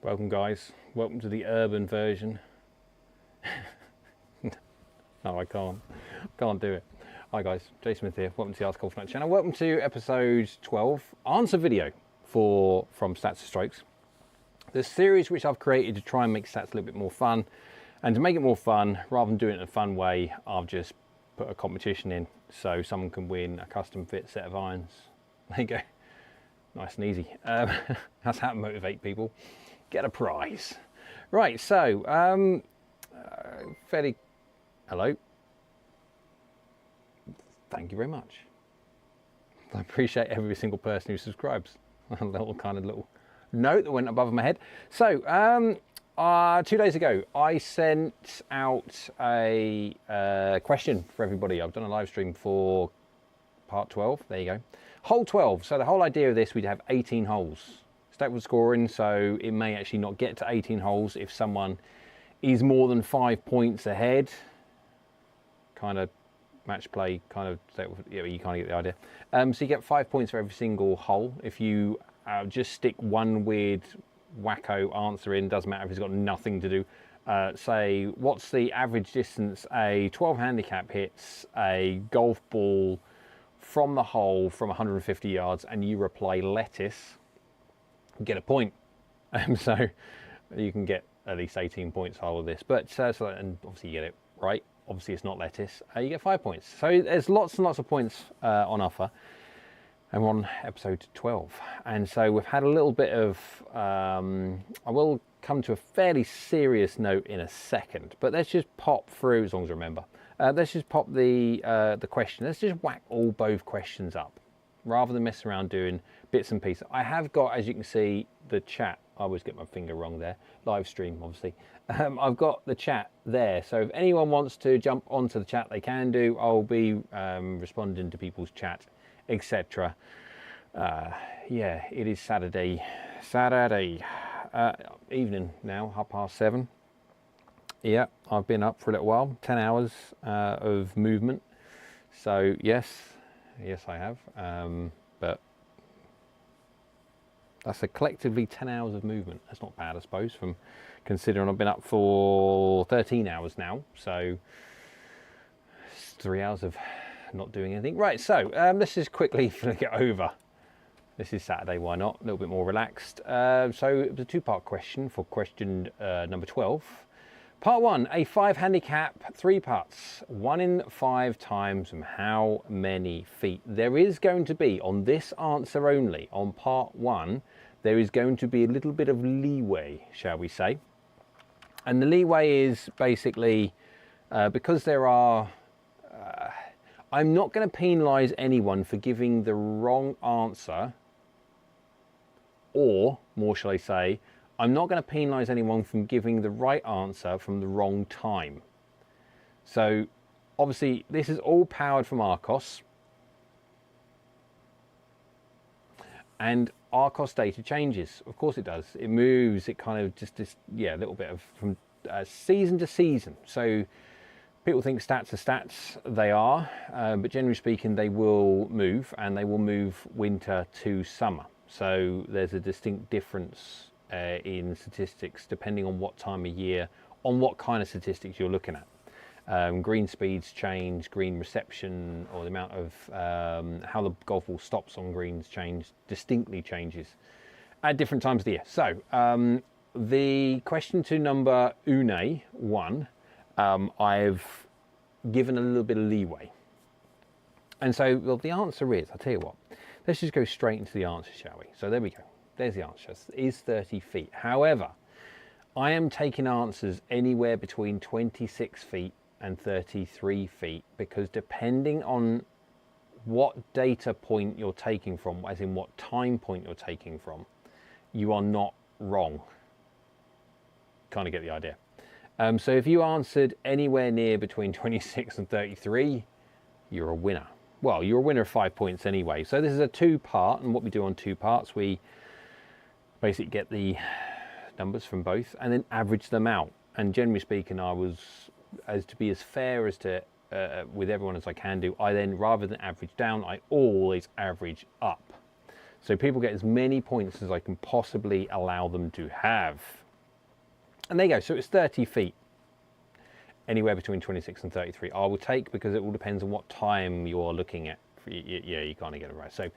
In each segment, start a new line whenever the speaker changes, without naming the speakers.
Welcome guys, welcome to the urban version. No, I can't do it. Hi guys, Jason Smith here, welcome to the AskGolfNut channel. Welcome to episode 12, answer video from Stats to Strokes. The series which I've created to try and make stats a little bit more fun. And to make it more fun, rather than doing it in a fun way, I've just put a competition in so someone can win a custom fit set of irons. There you go, nice and easy. That's how to motivate people. Get a prize. Right, so hello, thank you very much. I appreciate every single person who subscribes. A little note that went above my head. So 2 days ago I sent out a question for everybody. I've done a live stream for part 12. There you go, hole 12. So the whole idea of this, we'd have 18 holes stacked with scoring, so it may actually not get to 18 holes if someone is more than 5 points ahead. Kind of match play, yeah, you kind of get the idea. So you get 5 points for every single hole. If you just stick one weird wacko answer in, doesn't matter if it's got nothing to do. Say, what's the average distance a 12 handicap hits a golf ball from the hole from 150 yards, and you reply lettuce, get a point. So you can get at least 18 points out of this, but and obviously you get it right. Obviously it's not lettuce, you get 5 points. So there's lots and lots of points on offer, and we're on episode 12. And so we've had a little bit of I will come to a fairly serious note in a second, but let's just pop through, as long as I remember. Let's just pop the question. Let's just whack both questions up rather than mess around doing bits and pieces. I have got, as you can see, the chat. I always get my finger wrong there. Live stream, obviously. I've got the chat there. So if anyone wants to jump onto the chat, they can do. I'll be responding to people's chat, etc. Yeah, it is Saturday evening now, 7:30. Yeah, I've been up for a little while, 10 hours of movement. So yes I have, but that's a collectively 10 hours of movement. That's not bad, I suppose, from considering I've been up for 13 hours now. So it's 3 hours of not doing anything. Right, so let's just quickly flick it over. This is Saturday, why not? A little bit more relaxed. So it was a two-part question for question number 12. Part 1, a 5 handicap, 3 putts, 1 in 5 times from how many feet? There is going to be, on this answer only, on part 1, there is going to be a little bit of leeway, shall we say. And the leeway is basically, because there are, I'm not going to penalise anyone for giving the wrong answer, or, more shall I say, I'm not going to penalise anyone from giving the right answer from the wrong time. So obviously this is all powered from ARCOS, and ARCOS data changes. Of course it does. It moves. It kind of just yeah, a little bit of from season to season. So people think stats are stats. They are, but generally speaking, they will move, and they will move winter to summer. So there's a distinct difference in statistics depending on what time of year, on what kind of statistics you're looking at. Green speeds change, green reception, or the amount of how the golf ball stops on greens distinctly changes at different times of the year. So the question to number 1, I've given a little bit of leeway. And so, well, the answer is, I'll tell you what, let's just go straight into the answer, shall we? So there we go. There's the answer. It is 30 feet. However, I am taking answers anywhere between 26 feet and 33 feet, because depending on what data point you're taking from, as in what time point you're taking from, you are not wrong. Kind of get the idea. So if you answered anywhere near between 26 and 33, you're a winner. Well, you're a winner of 5 points anyway. So this is a 2-part, and what we do on 2 parts, we basically get the numbers from both and then average them out. And generally speaking, I was, as to be as fair as to with everyone as I can do, I then, rather than average down, I always average up. So people get as many points as I can possibly allow them to have. And there you go. So it's 30 feet. Anywhere between 26 and 33. I will take, because it all depends on what time you're looking at. Yeah, you can't get it right. So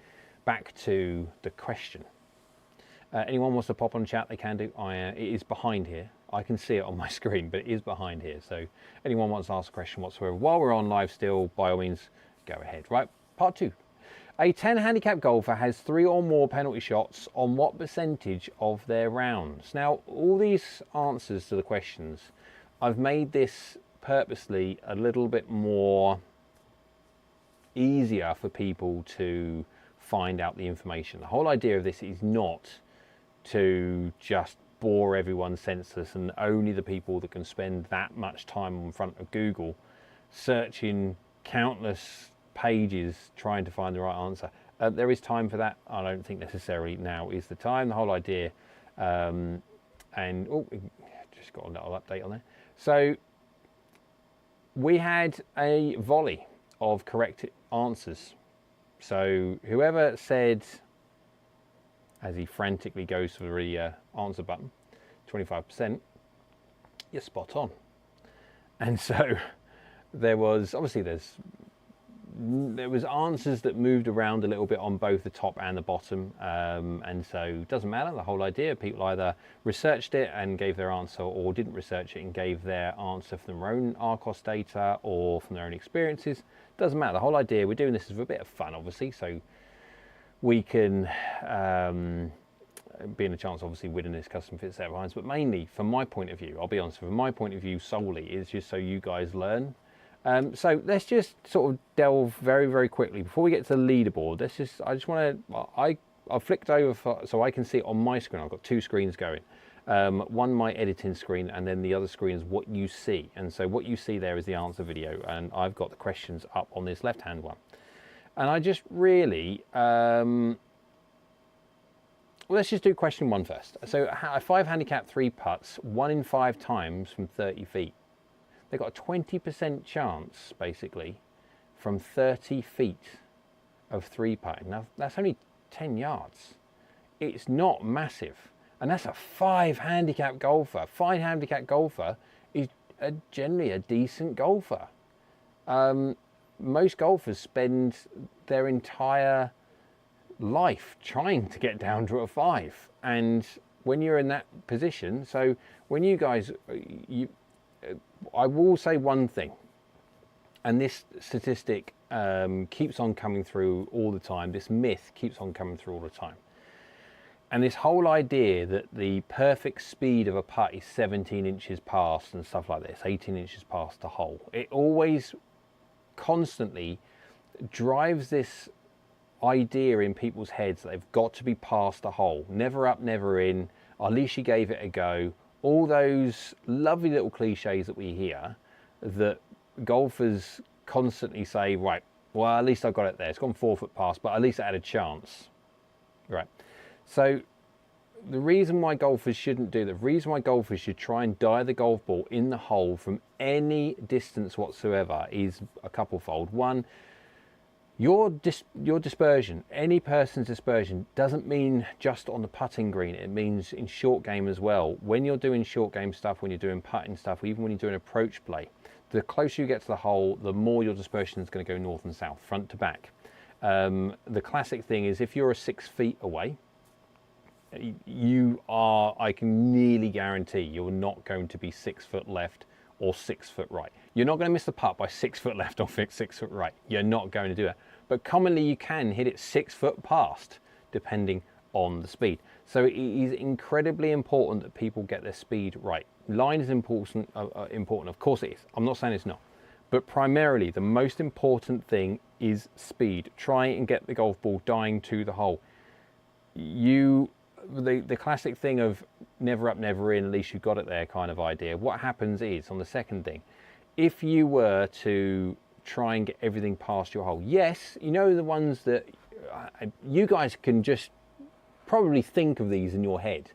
back to the question. Anyone wants to pop on chat, they can do. It is behind here. I can see it on my screen, but it is behind here. So anyone wants to ask a question whatsoever while we're on live still, by all means, go ahead. Right, part 2. A 10 handicap golfer has 3 or more penalty shots on what percentage of their rounds? Now, all these answers to the questions, I've made this purposely a little bit more easier for people to find out the information. The whole idea of this is not to just bore everyone senseless and only the people that can spend that much time in front of Google searching countless pages trying to find the right answer. There is time for that. I don't think necessarily now is the time. The whole idea, and just got a little update on there. So we had a volley of correct answers. So whoever said, as he frantically goes for the answer button, 25%, you're spot on. And so there was, obviously there was answers that moved around a little bit on both the top and the bottom, and so it doesn't matter. The whole idea, people either researched it and gave their answer, or didn't research it and gave their answer from their own ARCOS data or from their own experiences. Doesn't matter. The whole idea, we're doing this for a bit of fun, obviously, so we can be in a chance, obviously, winning this custom fit set of irons. But mainly, from my point of view, I'll be honest, from my point of view solely, is just so you guys learn. So let's just sort of delve very, very quickly before we get to the leaderboard. I just want to, I've flicked over so I can see it on my screen. I've got 2 screens going. One my editing screen, and then the other screen is what you see. And so what you see there is the answer video, and I've got the questions up on this left-hand one. And I just really, let's just do question 1 first. So a 5 handicap 3 putts, 1 in 5 times from 30 feet. They've got a 20% chance, basically, from 30 feet of 3 putting. Now, that's only 10 yards. It's not massive. And that's a 5 handicap golfer. 5 handicap golfer is generally a decent golfer. Most golfers spend their entire life trying to get down to a 5. And when you're in that position, so when you guys, I will say one thing, and this statistic keeps on coming through all the time. This myth keeps on coming through all the time. And this whole idea that the perfect speed of a putt is 17 inches past and stuff like this, 18 inches past the hole. It always constantly drives this idea in people's heads that they've got to be past the hole. Never up, never in. At least you gave it a go. All those lovely little cliches that we hear that golfers constantly say, right, well, at least I got it there. It's gone 4 foot past, but at least I had a chance. Right. So the reason why golfers shouldn't do that, the reason why golfers should try and dive the golf ball in the hole from any distance whatsoever is a couple-fold. One, your dispersion, any person's dispersion, doesn't mean just on the putting green. It means in short game as well. When you're doing short game stuff, when you're doing putting stuff, or even when you're doing approach play, the closer you get to the hole, the more your dispersion is going to go north and south, front to back. The classic thing is if you're 6 feet away, I can nearly guarantee you're not going to be 6 foot left or 6 foot right. You're not going to miss the putt by 6 foot left or 6 foot right. You're not going to do that. But commonly you can hit it 6 foot past, depending on the speed. So it is incredibly important that people get their speed right. Line is important, of course it is. I'm not saying it's not. But primarily, the most important thing is speed. Try and get the golf ball dying to the hole. The classic thing of never up, never in, at least you got it there kind of idea. What happens is, on the second thing, if you were to try and get everything past your hole, yes, you know the ones that you guys can just probably think of these in your head.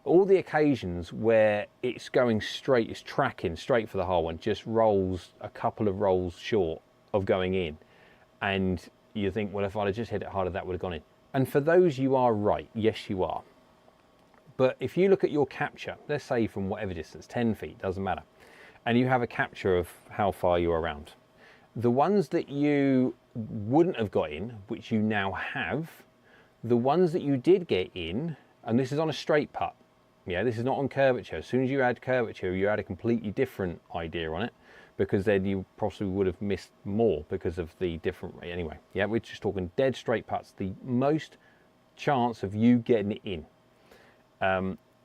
All the occasions where it's going straight, it's tracking straight for the hole and just rolls a couple of rolls short of going in. And you think, well, if I'd have just hit it harder, that would have gone in. And for those, you are right. Yes, you are. But if you look at your capture, let's say from whatever distance, 10 feet, doesn't matter, and you have a capture of how far you're around, the ones that you wouldn't have got in, which you now have, the ones that you did get in, and this is on a straight putt, yeah, this is not on curvature. As soon as you add curvature, you add a completely different idea on it, because then you possibly would have missed more because of the different, anyway, yeah, we're just talking dead straight putts, the most chance of you getting it in.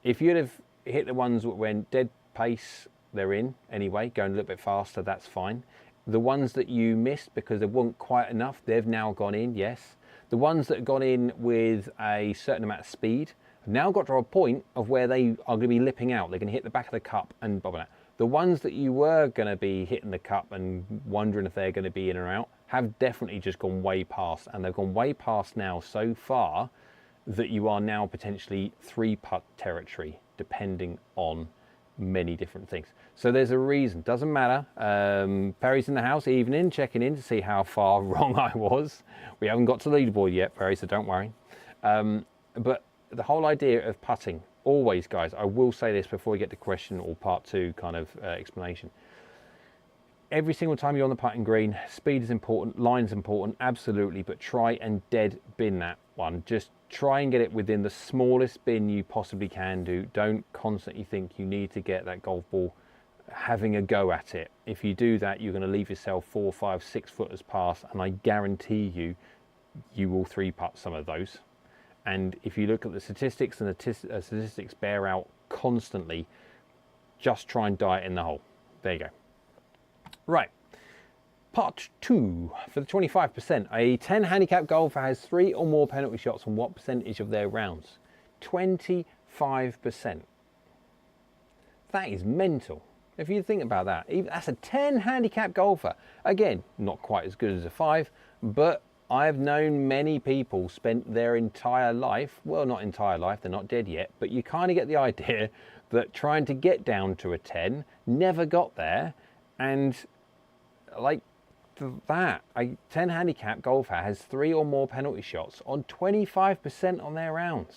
If you'd have hit the ones that went dead pace, they're in anyway, going a little bit faster, that's fine. The ones that you missed because they weren't quite enough, they've now gone in, yes. The ones that have gone in with a certain amount of speed have now got to a point of where they are going to be lipping out. They're going to hit the back of the cup and bobbing out. The ones that you were going to be hitting the cup and wondering if they're going to be in or out have definitely just gone way past, and they've gone way past now so far that you are now potentially 3-putt territory, depending on many different things. So there's a reason, doesn't matter. Perry's in the house, evening, checking in to see how far wrong I was. We haven't got to the leaderboard yet, Perry, so don't worry. But the whole idea of putting, always, guys, I will say this before we get to question or part 2 kind of explanation. Every single time you're on the putting green, speed is important, line's important, absolutely, but try and dead bin that one. Just try and get it within the smallest bin you possibly can do. Don't constantly think you need to get that golf ball having a go at it. If you do that, you're going to leave yourself 4, 5, 6 footers past, and I guarantee you, you will 3-putt some of those. And if you look at the statistics, and the statistics bear out constantly, just try and die it in the hole. There you go. Right, part 2 for the 25%. A 10 handicap golfer has 3 or more penalty shots on what percentage of their rounds? 25%. That is mental. If you think about that, that's a 10 handicap golfer. Again, not quite as good as a 5, but I've known many people spent their entire life, well, not entire life, they're not dead yet, but you kind of get the idea that trying to get down to a 10, never got there, and like that, a 10 handicap golfer has 3 or more penalty shots on 25% on their rounds.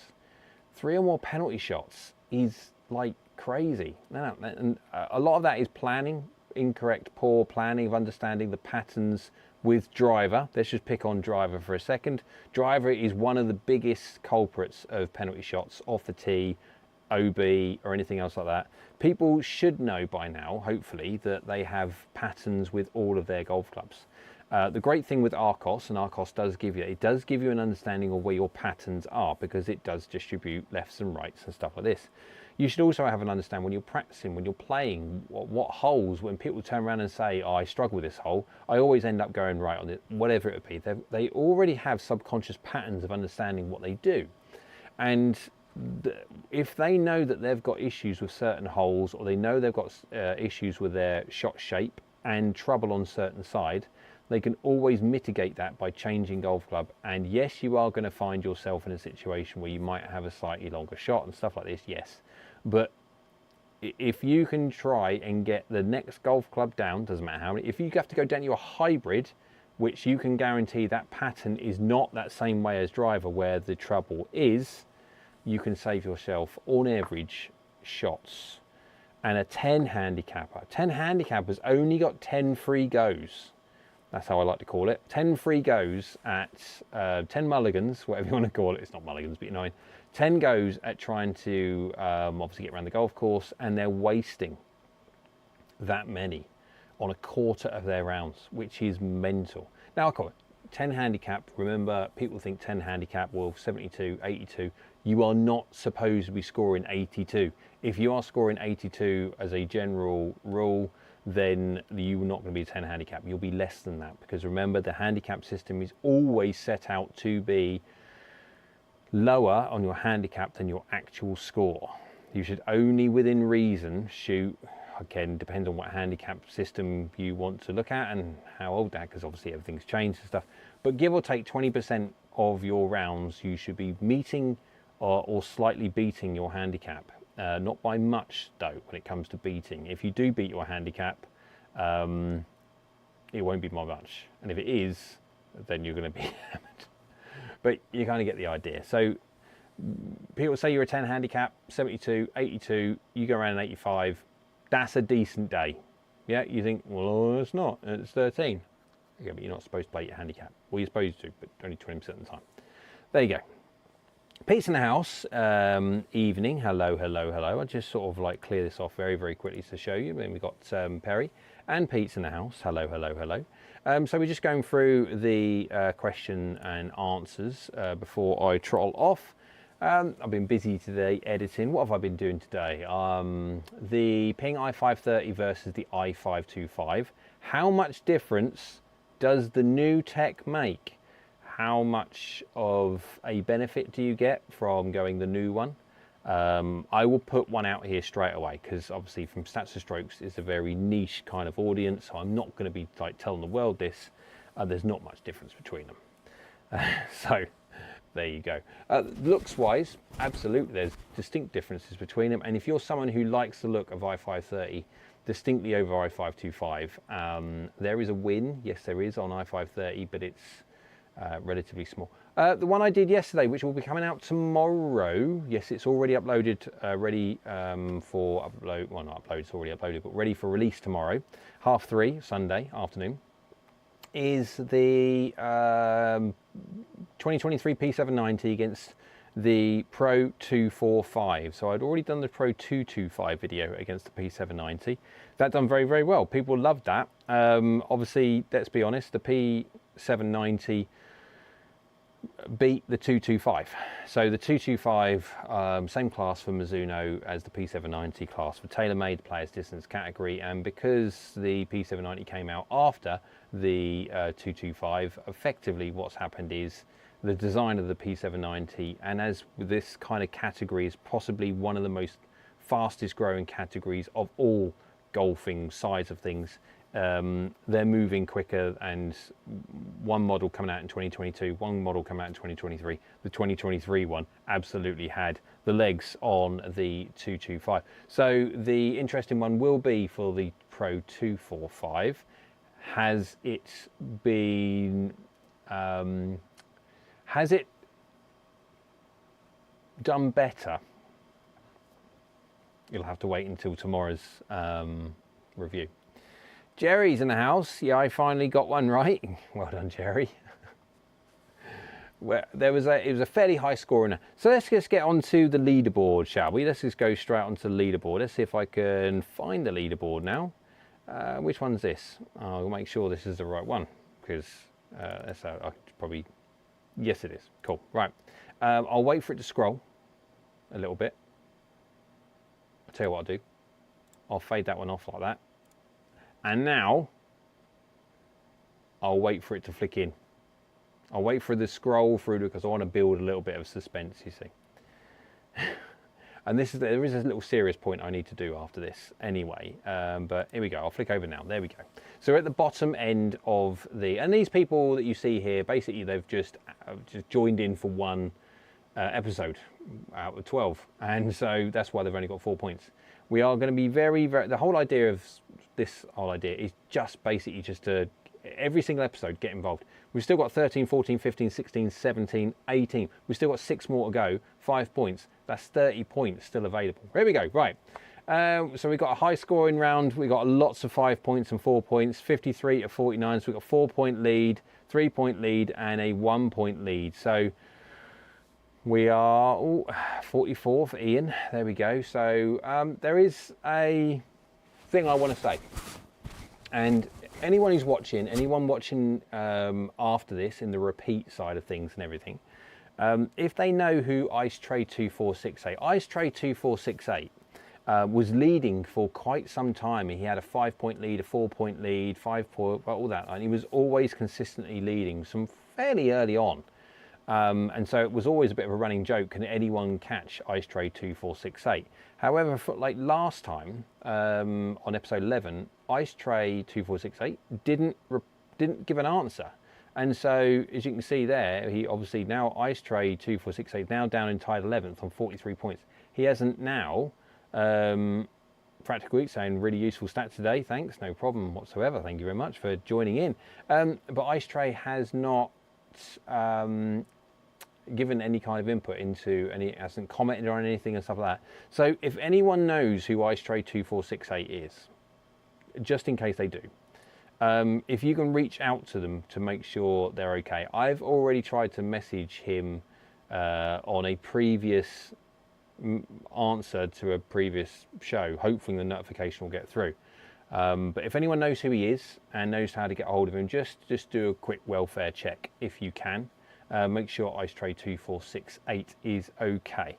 3 or more penalty shots is like crazy. And a lot of that is planning, incorrect, poor planning of understanding the patterns with driver. Let's just pick on driver for a second. Driver is one of the biggest culprits of penalty shots off the tee, OB, or anything else like that. People should know by now, hopefully, that they have patterns with all of their golf clubs. The great thing with ARCOS, and ARCOS does give you an understanding of where your patterns are, because it does distribute lefts and rights and stuff like this. You should also have an understanding when you're practicing, when you're playing, what holes, when people turn around and say, oh, I struggle with this hole, I always end up going right on it, whatever it would be. They already have subconscious patterns of understanding what they do. And if they know that they've got issues with certain holes, or they know they've got issues with their shot shape and trouble on certain side, they can always mitigate that by changing golf club. And yes, you are going to find yourself in a situation where you might have a slightly longer shot and stuff like this, yes. But if you can try and get the next golf club down, doesn't matter how many, if you have to go down to a hybrid, which you can guarantee that pattern is not that same way as driver where the trouble is, you can save yourself on average shots. And a 10 handicapper's only got 10 free goes. That's how I like to call it. 10 free goes at 10 mulligans, whatever you want to call it. It's not mulligans, but you know, 10 goes at trying to obviously get around the golf course, and they're wasting that many on a quarter of their rounds, which is mental. Now, I call it 10 handicap. Remember, people think 10 handicap, well, 72, 82. You are not supposed to be scoring 82. If you are scoring 82 as a general rule, then you're not going to be a 10 handicap. You'll be less than that, because remember, the handicap system is always set out to be lower on your handicap than your actual score. You should only within reason shoot, again, depends on what handicap system you want to look at and how old that, because obviously everything's changed and stuff, but give or take 20% of your rounds you should be meeting or slightly beating your handicap. Not by much though when it comes to beating. If you do beat your handicap, it won't be by much, and if it is, then you're going to be hammered. but you kind of get the idea. So people say you're a 10 handicap, 72, 82, you go around an 85, that's a decent day. Yeah, you think, well, it's not, it's 13. Yeah, but you're not supposed to play your handicap. Well, you're supposed to, but only 20% of the time. There you go. Pete's in the house, evening, hello, hello, hello. I'll just sort of like clear this off very, very quickly to show you. Then we've got Perry and Pete's in the house, hello, hello, hello. So we're just going through the question and answers before I trottle off. I've been busy today editing. What have I been doing today? The Ping i530 versus the i525. How much difference does the new tech make? How much of a benefit do you get from going the new one? I will put one out here straight away because obviously from Stats to Strokes is a very niche kind of audience, so I'm not going to be like telling the world this. There's not much difference between them. So there you go. Looks wise, absolutely there's distinct differences between them, and if you're someone who likes the look of i530 distinctly over i525, there is a win, yes there is on i530, but it's relatively small. The one I did yesterday, which will be coming out tomorrow, yes, it's already uploaded, ready for upload, well not upload, it's already uploaded, but ready for release tomorrow, 3:30 Sunday afternoon, is the 2023 P790 against the Pro 245. So I'd already done the Pro 225 video against the P790. That done very, very well. People loved that. Obviously, let's be honest, the P790 beat the 225. So the 225, same class for Mizuno as the P790 class for TaylorMade players distance category, and because the P790 came out after the 225, effectively what's happened is the design of the P790, and as this kind of category is possibly one of the most fastest growing categories of all golfing sides of things, they're moving quicker, and one model coming out in 2022, one model coming out in 2023. The 2023 one absolutely had the legs on the 225. So the interesting one will be for the Pro 245. Has it been, has it done better? You'll have to wait until tomorrow's review. Jerry's in the house. Yeah, I finally got one right. Well done, Jerry. Well, it was a fairly high score in there. So let's just get onto the leaderboard, shall we? Let's just go straight onto the leaderboard. Let's see if I can find the leaderboard now. Which one's this? I'll make sure this is the right one, because that's how I probably, yes it is. Cool, right. I'll wait for it to scroll a little bit. I'll tell you what I'll do. I'll fade that one off like that. And now, I'll wait for it to flick in. I'll wait for the scroll through because I want to build a little bit of suspense, you see. And there is a little serious point I need to do after this anyway. But here we go, I'll flick over now, there we go. So we're at the bottom end of and these people that you see here, basically they've just joined in for one episode out of 12. And so that's why they've only got 4 points. We are going to be very, the whole idea of this is just basically just to, every single episode, get involved. We've still got 13, 14, 15, 16, 17, 18. We've still got 6 more to go, 5 points. That's 30 points still available. Here we go, right. So we've got a high scoring round. We've got lots of 5 points and 4 points, 53 to 49. So we've got 4 point lead, 3 point lead, and a 1 point lead. So we are 44 for Ian. There we go. So there is a thing I want to say, and anyone who's watching, after this in the repeat side of things and everything, if they know who Ice Tray 2468, Ice Tray 2468 was leading for quite some time. He had a 5 point lead, a 4 point lead, 5 point, all that, and he was always consistently leading some fairly early on. And so it was always a bit of a running joke, can anyone catch Ice Tray 2468? However, for like last time, on episode 11, Ice Tray 2468 didn't give an answer. And so, as you can see there, he obviously now, Ice Tray 2468, now down in tied 11th on 43 points. He hasn't now, Practical Week saying really useful stats today, thanks, no problem whatsoever, thank you very much for joining in. But Ice Tray has not given any kind of input into any, hasn't commented on anything and stuff like that. So if anyone knows who IceTray2468 is, just in case they do, if you can reach out to them to make sure they're okay. I've already tried to message him on a previous answer to a previous show, hoping the notification will get through. But if anyone knows who he is and knows how to get a hold of him, just do a quick welfare check if you can. Make sure IceTray2468 is okay.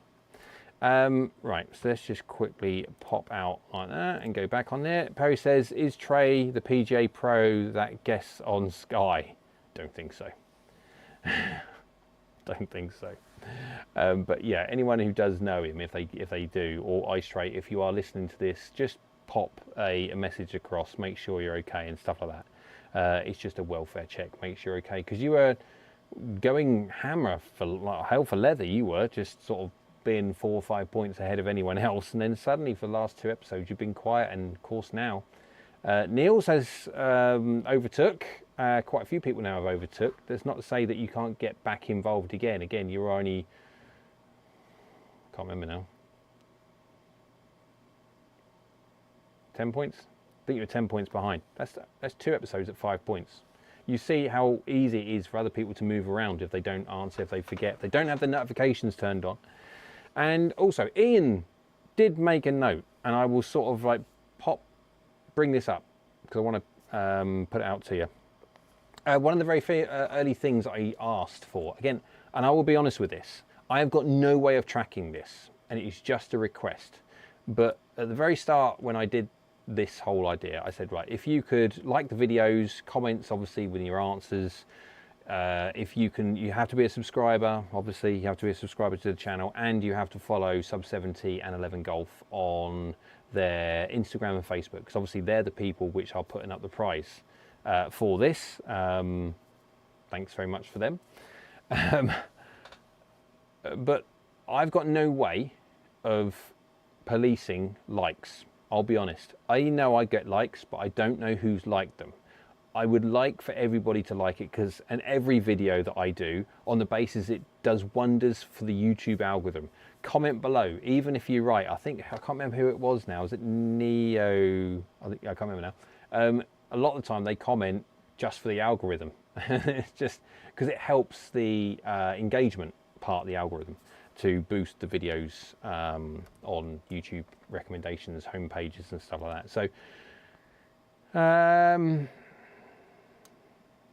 Right, so let's just quickly pop out like that and go back on there. Perry says, is Trey the PGA Pro that guests on Sky? Don't think so. Don't think so. But yeah, anyone who does know him, if they do, or IceTray, if you are listening to this, just pop a message across, make sure you're okay and stuff like that. It's just a welfare check, make sure you're okay, because you were going hammer for like hell for leather. You were just sort of being 4 or 5 points ahead of anyone else, and then suddenly for the last 2 episodes you've been quiet, and of course now Niels has overtook. Quite a few people now have overtook. That's not to say that you can't get back involved again. You're only, can't remember now, 10 points? I think you're 10 points behind. That's 2 episodes at 5 points. You see how easy it is for other people to move around if they don't answer, if they forget, if they don't have the notifications turned on. And also, Ian did make a note, and I will sort of like bring this up because I want to put it out to you. One of the very early things I asked for, again, and I will be honest with this, I have got no way of tracking this, and it is just a request. But at the very start, when I did this whole idea, I said, right, if you could like the videos, comments obviously with your answers, if you can, you have to be a subscriber, obviously you have to be a subscriber to the channel, and you have to follow Sub70 and 11 Golf on their Instagram and Facebook, because obviously they're the people which are putting up the prize for this. Thanks very much for them. But I've got no way of policing likes. I'll be honest. I know I get likes, but I don't know who's liked them. I would like for everybody to like it, because and every video that I do, on the basis it does wonders for the YouTube algorithm. Comment below, even if you're right. I can't remember who it was now. Is it Neo? I can't remember now. A lot of the time they comment just for the algorithm. It's just because it helps the engagement part of the algorithm to boost the videos on YouTube recommendations, home pages and stuff like that. So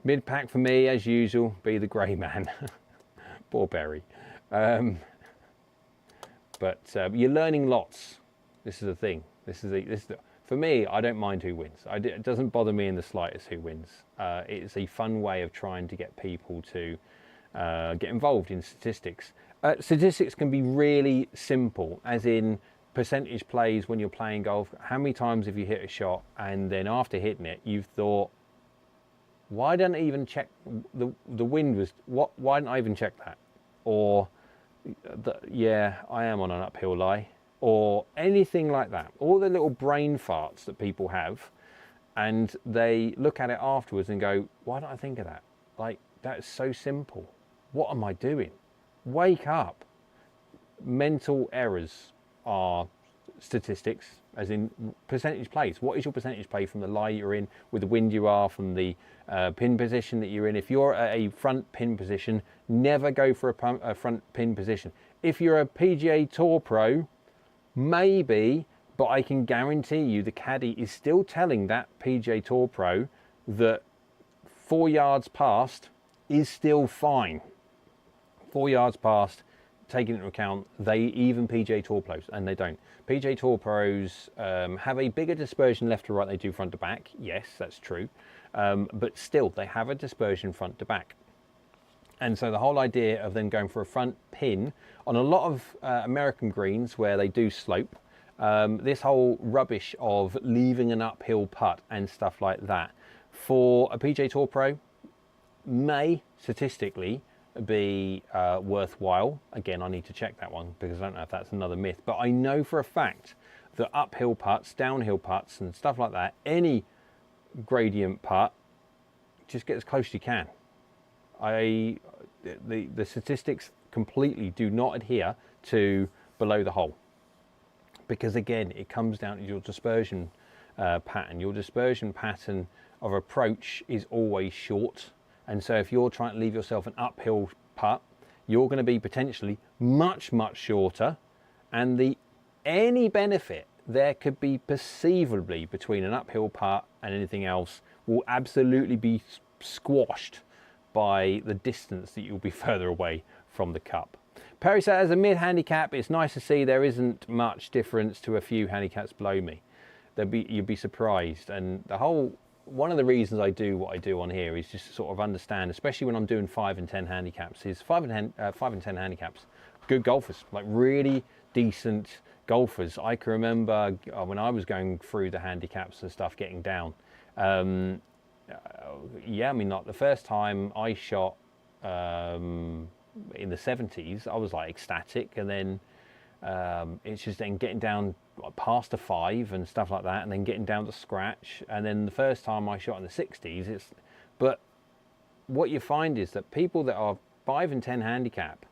mid-pack for me, as usual, be the grey man. Poor Barry. But you're learning lots. This is the thing. For me, I don't mind who wins. It doesn't bother me in the slightest who wins. It's a fun way of trying to get people to get involved in statistics. Statistics can be really simple, as in percentage plays when you're playing golf. How many times have you hit a shot and then after hitting it, you've thought, why don't I even check the wind was, why didn't I even check that? Or, yeah, I am on an uphill lie. Or anything like that. All the little brain farts that people have, and they look at it afterwards and go, why don't I think of that? Like, that's so simple. What am I doing? Wake up. Mental errors are statistics, as in percentage plays. What is your percentage play from the lie you're in, with the wind you are, from the pin position that you're in? If you're at a front pin position, never go for a front pin position. If you're a PGA Tour pro, maybe, but I can guarantee you the caddy is still telling that PGA Tour pro that 4 yards past is still fine. 4 yards past, taking into account, even PGA Tour pros, and they don't. PGA Tour pros have a bigger dispersion left to right than they do front to back. Yes, that's true. But still, they have a dispersion front to back. And so the whole idea of them going for a front pin on a lot of American greens where they do slope, this whole rubbish of leaving an uphill putt and stuff like that, for a PGA Tour pro, may statistically be worthwhile. Again, I need to check that one because I don't know if that's another myth, but I know for a fact that uphill putts, downhill putts and stuff like that, any gradient putt, just get as close as you can. The statistics completely do not adhere to below the hole, because again, it comes down to your dispersion pattern. Your dispersion pattern of approach is always short, and so if you're trying to leave yourself an uphill putt, you're going to be potentially much shorter, and any benefit there could be perceivably between an uphill putt and anything else will absolutely be squashed by the distance that you'll be further away from the cup. Perry said, as a mid handicap, it's nice to see there isn't much difference to a few handicaps below me. You'd be surprised. And one of the reasons I do what I do on here is just to sort of understand, especially when I'm doing 5 and 10 handicaps, is 5 and 10 handicaps, good golfers, like really decent golfers. I can remember when I was going through the handicaps and stuff, getting down. Yeah, I mean, like the first time I shot in the 70s, I was like ecstatic, and then it's just then getting down past a 5 and stuff like that, and then getting down to scratch. And then the first time I shot in the 60s, but what you find is that people that are 5 and 10 handicap,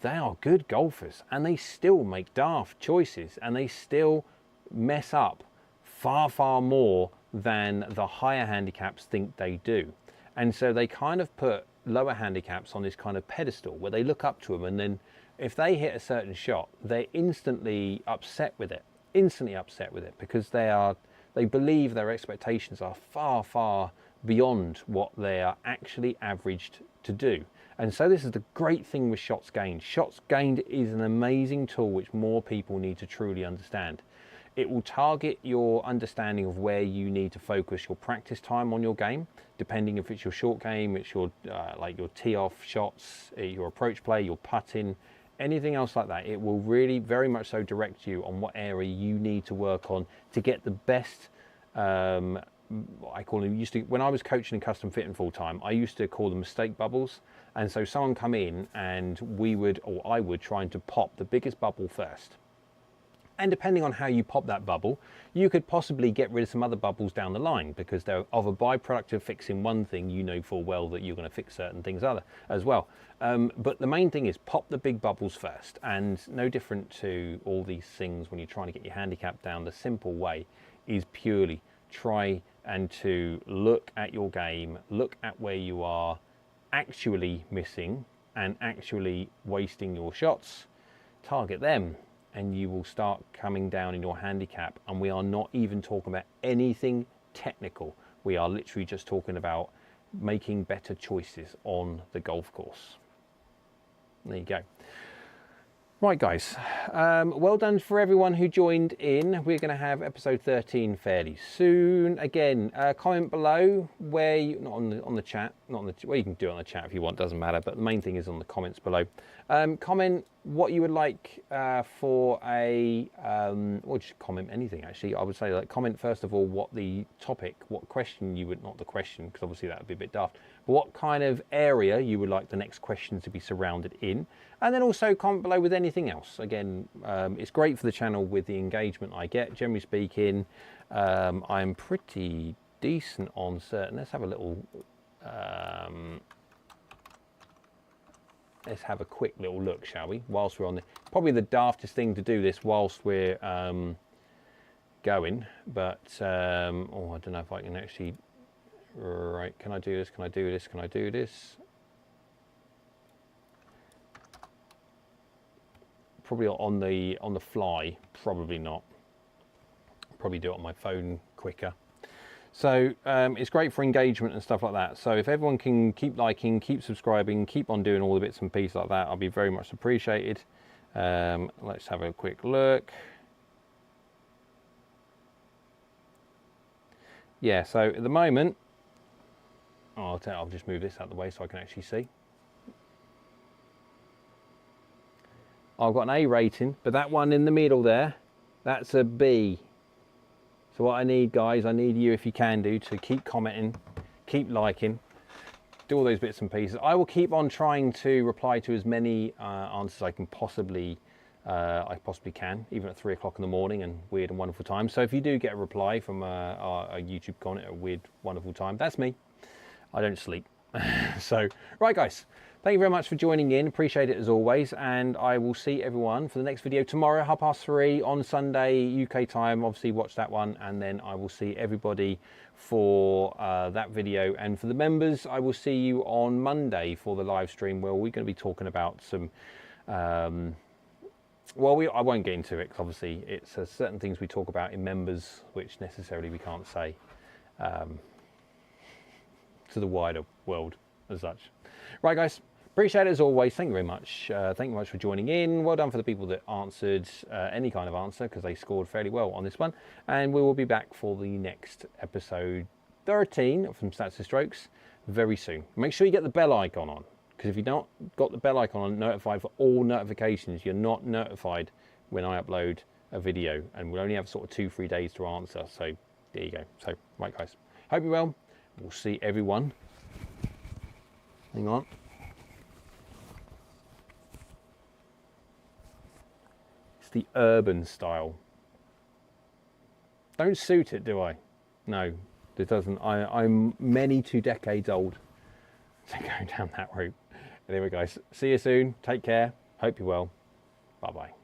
they are good golfers, and they still make daft choices, and they still mess up far more than the higher handicaps think they do. And so they kind of put lower handicaps on this kind of pedestal where they look up to them, and then if they hit a certain shot, they're instantly upset with it, because they believe their expectations are far beyond what they are actually averaged to do. And so this is the great thing with shots gained. Shots gained is an amazing tool which more people need to truly understand. It will target your understanding of where you need to focus your practice time on your game, depending if it's your short game, it's your like your tee off shots, your approach play, your putting, anything else like that. It will really very much so direct you on what area you need to work on to get the best. I call them, when I was coaching and custom fitting full time, I used to call them mistake bubbles. And so someone come in and I would try to pop the biggest bubble first. And depending on how you pop that bubble, you could possibly get rid of some other bubbles down the line, because they're of a byproduct of fixing one thing, you know full well that you're going to fix certain things as well. But the main thing is pop the big bubbles first, and no different to all these things when you're trying to get your handicap down, the simple way is purely try and to look at your game, look at where you are actually missing and actually wasting your shots, target them, and you will start coming down in your handicap. And we are not even talking about anything technical. We are literally just talking about making better choices on the golf course. There you go. Right, guys, well done for everyone who joined in. We're going to have episode 13 fairly soon. Again, comment below where you, not on the chat, well, you can do it on the chat if you want, doesn't matter, but the main thing is on the comments below. Comment what you would like for a, or just comment anything actually. I would say, like, comment first of all what the topic, what question you would, not the question, because obviously that would be a bit daft, but what kind of area you would like the next question to be surrounded in. And then also comment below with anything else. Again, it's great for the channel with the engagement I get. Generally speaking, I'm pretty decent on certain. Let's have a little, let's have a quick little look, shall we? Whilst we're on the, probably the daftest thing to do this whilst we're going, but oh, I don't know if I can actually. Right, can I do this? Can I do this? Can I do this? Probably on the fly, probably not. Probably do it on my phone quicker. So it's great for engagement and stuff like that. So if everyone can keep liking, keep subscribing, keep on doing all the bits and pieces like that, I'll be very much appreciated. Let's have a quick look. Yeah, so at the moment, I'll just move this out of the way so I can actually see. I've got an A rating, but that one in the middle there, that's a B. So what I need, guys, I need you, if you can do, to keep commenting, keep liking, do all those bits and pieces. I will keep on trying to reply to as many answers I can possibly can, even at 3 o'clock in the morning and weird and wonderful time. So if you do get a reply from a YouTube comment at a weird, wonderful time, that's me. I don't sleep. So, right guys, thank you very much for joining in. Appreciate it as always. And I will see everyone for the next video tomorrow, 3:30 on Sunday, UK time. Obviously watch that one. And then I will see everybody for that video. And for the members, I will see you on Monday for the live stream where we're going to be talking about some, well, I won't get into it because obviously it's certain things we talk about in members which necessarily we can't say to the wider world as such. Right guys, appreciate it as always. Thank you very much. Thank you very much for joining in. Well done for the people that answered any kind of answer, because they scored fairly well on this one. And we will be back for the next episode 13 from Stats and Strokes very soon. Make sure you get the bell icon on, because if you've not got the bell icon on, notified for all notifications, you're not notified when I upload a video, and we'll only have sort of 2-3 days to answer. So there you go. So right guys, hope you're well. We'll see everyone. Hang on. It's the urban style. Don't suit it, do I? No, it doesn't. I'm many 2 decades old to go down that route. Anyway guys, see you soon. Take care. Hope you're well. Bye bye.